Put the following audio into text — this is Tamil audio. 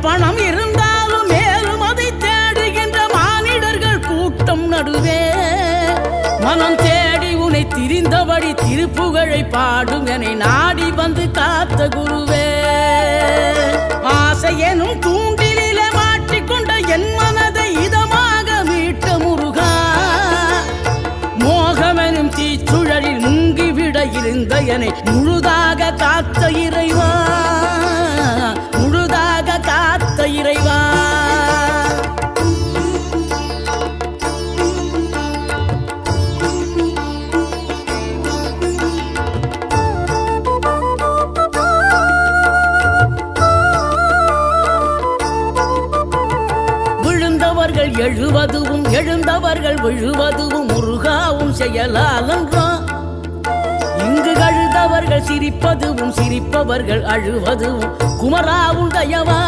பணம் இருந்தாலும் மேலும் அதை தேடுகின்ற மானிடர்கள் கூட்டம் நடுவே மனம் தேடி உனை திரிந்தபடி திருப்புகழை பாடும் என நாடி வந்து காத்த குருவே. ஆசை எனும் தூண்டிலே மாட்டிக்கொண்ட என் மனதை இதமாக மீட்ட முருகா, மோகமெனும் தீச்சுழலில் முங்கிவிட இருந்த என்னை முழுதாக காத்த இறைவா, முழுதாக காத்த இறைவா. எழுவதுவும் எழுந்தவர்கள் விழுவதுவும் முருகாவும் செயலாலன்றோம். இங்கு அழுதவர்கள் சிரிப்பதுவும் சிரிப்பவர்கள் அழுவதுவும் குமராவும் தயவா.